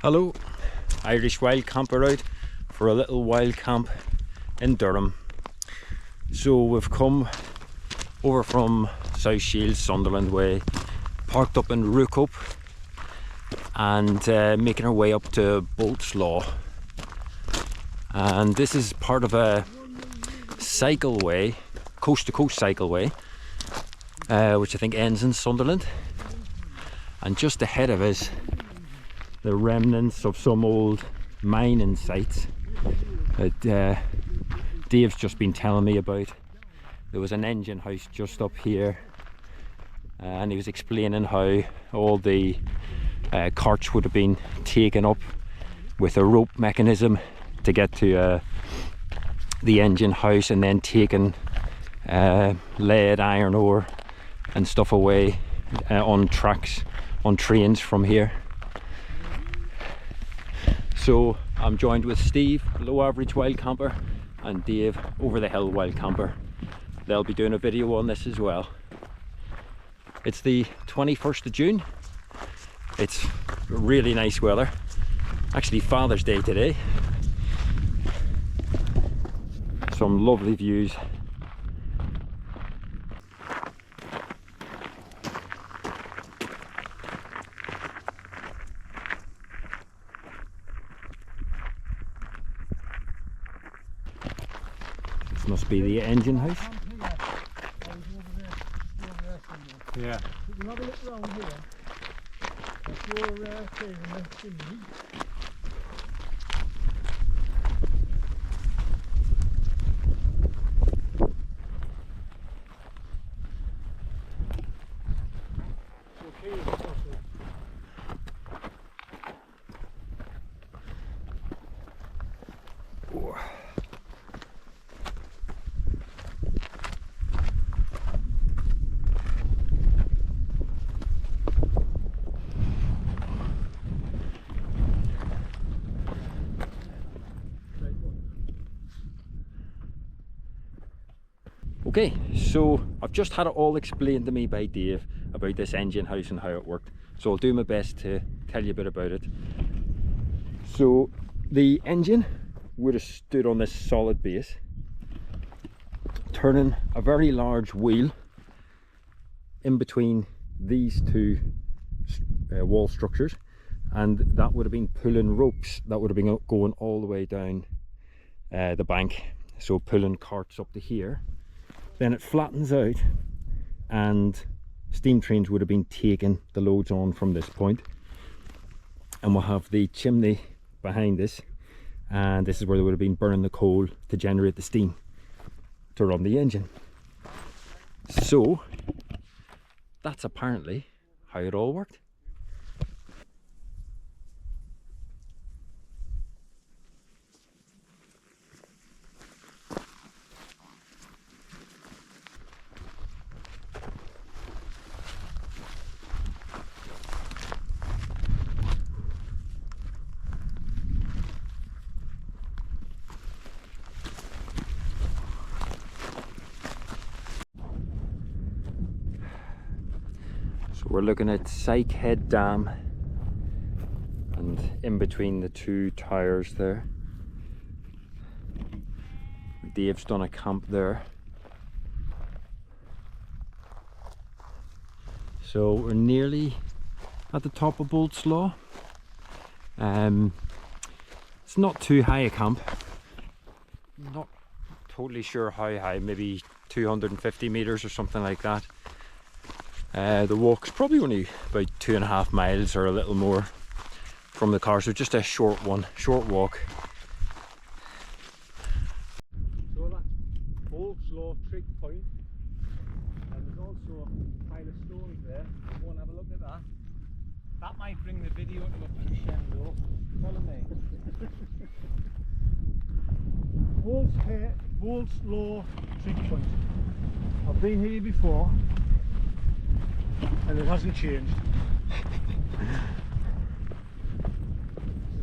Hello, Irish wild camper out for a little wild camp in Durham. So we've come over from South Shields, Sunderland way, parked up in Rookope and making our way up to Bolt's Law. And this is part of a cycleway, coast to coast cycleway, which I think ends in Sunderland. And just ahead of us, the remnants of some old mining sites that Dave's just been telling me about. There was an engine house just up here, and he was explaining how all the carts would have been taken up with a rope mechanism to get to the engine house, and then taken lead, iron ore and stuff away on tracks, on trains from here. So I'm joined with Steve, low average wild camper, and Dave, over the hill wild camper. They'll be doing a video on this as well. It's the 21st of June. It's really nice weather. Actually Father's Day today. Some lovely views. This must be the engine house. Yeah. You can have a look around here. That's your saving the chimney. Okay, so I've just had it all explained to me by Dave about this engine house and how it worked. So I'll do my best to tell you a bit about it. So the engine would have stood on this solid base, turning a very large wheel in between these two wall structures, and that would have been pulling ropes that would have been going all the way down the bank, so pulling carts up to here. Then it flattens out and steam trains would have been taking the loads on from this point, and we'll have the chimney behind this, and this is where they would have been burning the coal to generate the steam to run the engine. So that's apparently how it all worked. We're looking at Sykehead Dam, and in between the two towers there, Dave's done a camp there. So we're nearly at the top of Bolt's Law. It's not too high a camp, not totally sure how high, maybe 250 meters or something like that. The walk's probably only about 2.5 miles or a little more from the car, so just a short walk. So that's Bolt's Law Trig Point, and there's also a pile of stones there. Go and have a look at that. That might bring the video to a crescendo. Follow me. Bolt's Law Trig Point. I've been here before, and it hasn't changed.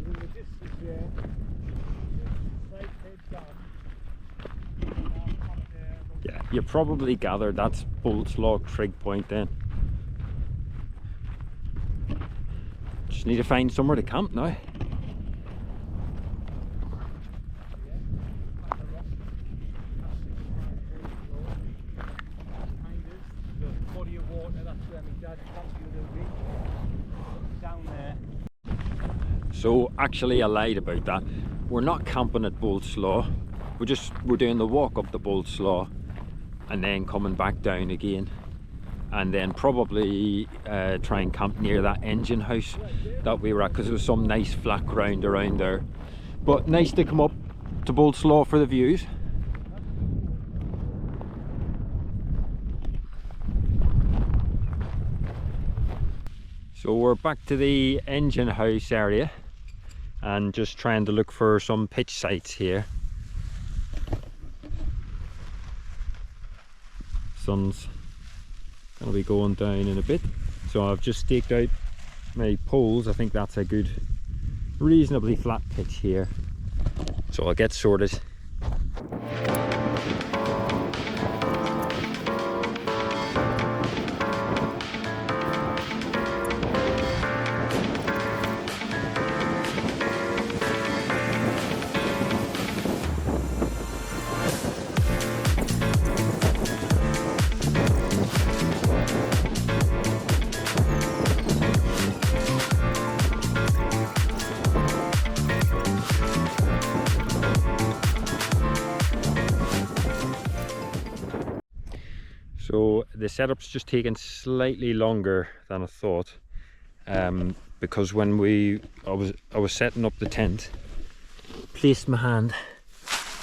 In the distance there, Sykehead Dam. Yeah, you probably gathered that's Bolt's Law Trig Point then. Just need to find somewhere to camp now. So actually I lied about that. We're not camping at Boltslaw. We're doing the walk up the Boltslaw and then coming back down again, and then probably try and camp near that engine house that we were at, because there was some nice flat ground around there. But nice to come up to Boltslaw for the views. So we're back to the engine house area and just trying to look for some pitch sites here. Sun's gonna be going down in a bit, so I've just staked out my poles. I think that's a good, reasonably flat pitch here, so I'll get sorted. So the setup's just taken slightly longer than I thought, because when I was setting up the tent, placed my hand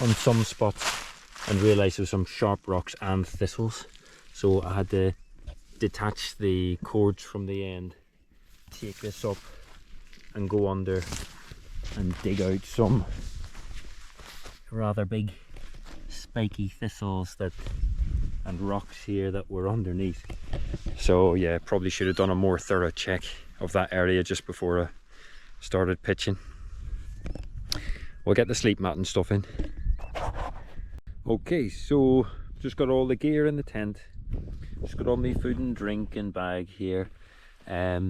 on some spots and realised there was some sharp rocks and thistles, so I had to detach the cords from the end, take this up and go under and dig out some rather big spiky thistles and rocks here that were underneath. So yeah, probably should have done a more thorough check of that area just before I started pitching. We'll get the sleep mat and stuff in. Okay, so just got all the gear in the tent, just got all my food and drink and bag here, a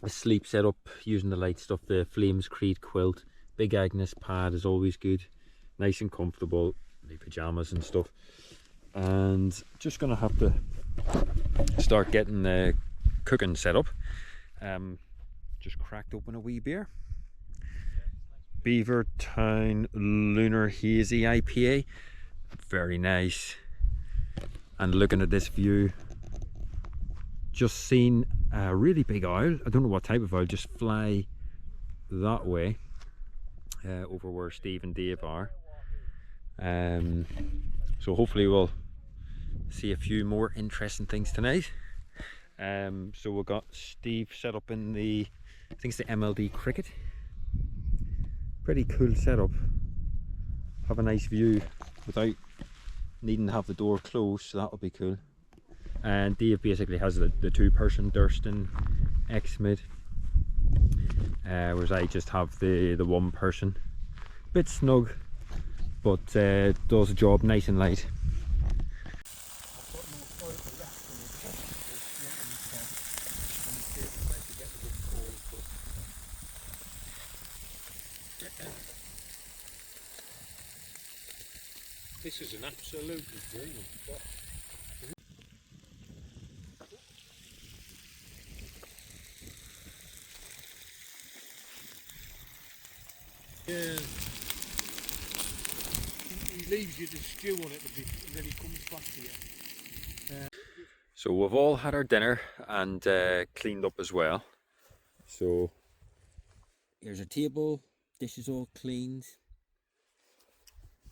sleep setup using the light stuff, the Flames Creed quilt, big Agnes pad is always good, nice and comfortable, my pajamas and stuff. And just gonna have to start getting the cooking set up. Just cracked open a wee beer, Beaver Town Lunar Hazy IPA, very nice. And looking at this view, just seen a really big owl, I don't know what type of owl, just fly that way, over where Steve and Dave are. So hopefully we'll see a few more interesting things tonight. So we've got Steve set up in the, I think it's the MLD cricket. Pretty cool setup. Have a nice view without needing to have the door closed, so that'll be cool. And Dave basically has the two-person Durston X-Mid, whereas I just have the one person. Bit snug, but does the job nice and light. This is an absolutely brilliant spot. Yeah. He leaves you to stew on it a bit and then he comes back to you. So we've all had our dinner and cleaned up as well. So here's a table, dishes all cleaned.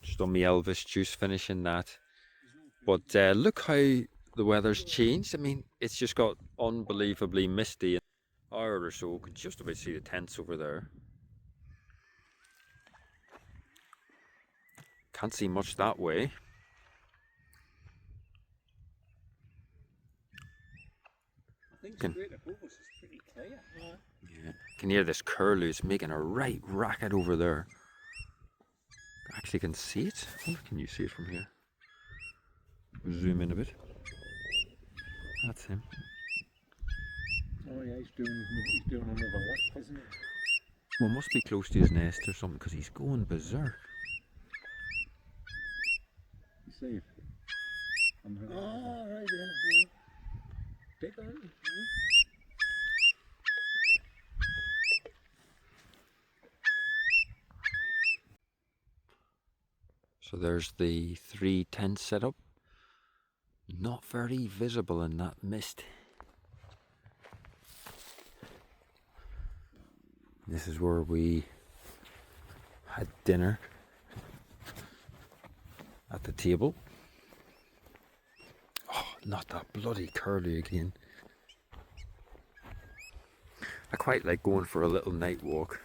Just on my Elvis juice, finishing that. But look how the weather's changed. I mean, it's just got unbelievably misty. An hour or so, could just about see the tents over there. Can't see much that way. I think straight above us is pretty clear. Yeah, can hear this curlew. It's making a right racket over there. Actually can see it. Can you see it from here? Zoom in a bit. That's him. Oh yeah, he's doing another lap, isn't he? Well, must be close to his nest or something because he's going berserk. You see? Oh, right, yeah. Big, aren't you? So there's the 3 tent setup. Not very visible in that mist. This is where we had dinner at the table. Oh, not that bloody curly again. I quite like going for a little night walk.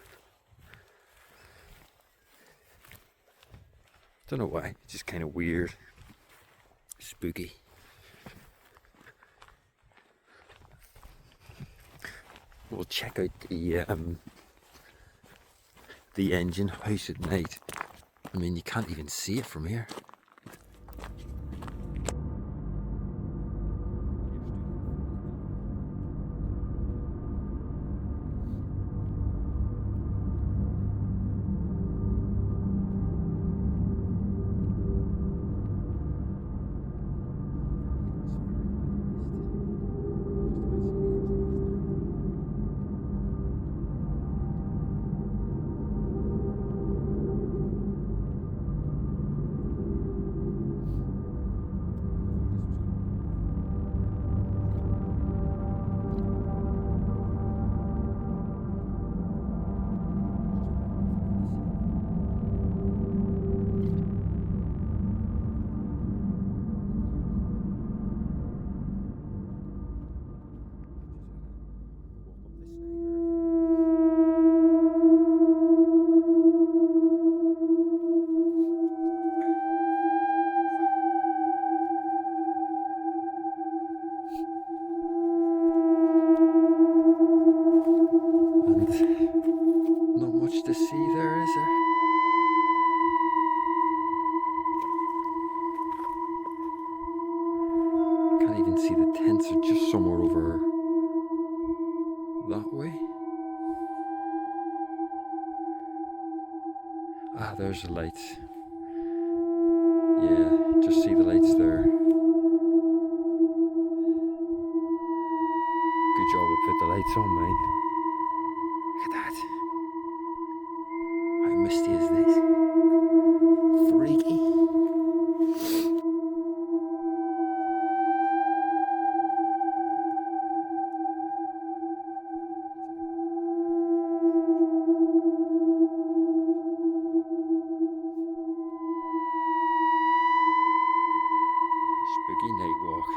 Don't know why, it's just kind of weird, spooky. We'll check out the engine house at night. I mean, you can't even see it from here. Not much to see there, is there? Can't even see the tents, are just somewhere over that way. Ah, there's the lights. Yeah, just see the lights there. Good job I put the lights on, mate. Look at that. How misty is this? Freaky. Spooky night walk.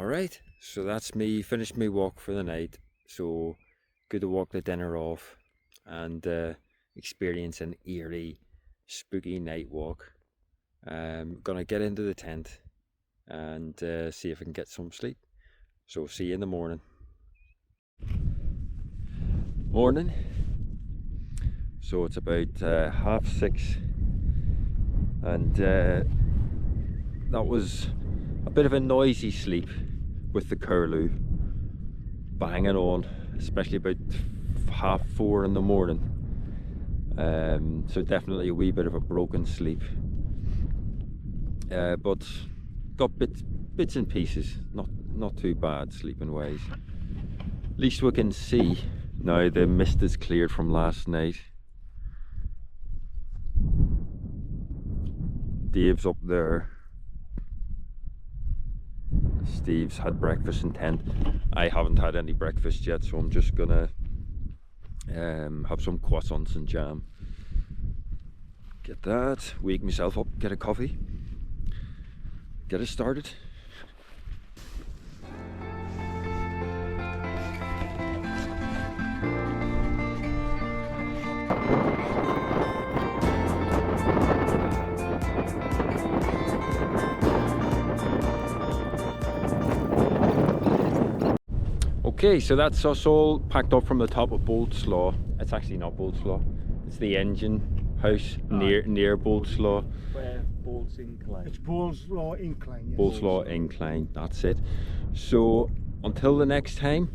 Alright, so that's me, finished my walk for the night. So good to walk the dinner off and experience an eerie, spooky night walk. Gonna get into the tent and see if I can get some sleep. So see you in the morning. Morning. So it's about 6:30, and that was a bit of a noisy sleep with the curlew banging on, especially about 4:30 in the morning. So definitely a wee bit of a broken sleep, but got bits and pieces, not too bad sleeping wise. At least we can see now the mist is cleared from last night. Dave's up there. Steve's had breakfast in tent. I haven't had any breakfast yet, so I'm just gonna have some croissants and jam. Get that, wake myself up, get a coffee, get it started. Okay, so that's us all packed up from the top of Law. It's actually not Law. It's the engine house near Law. Where Law Incline. It's Law Incline. Yes. Law Incline, that's it. So until the next time,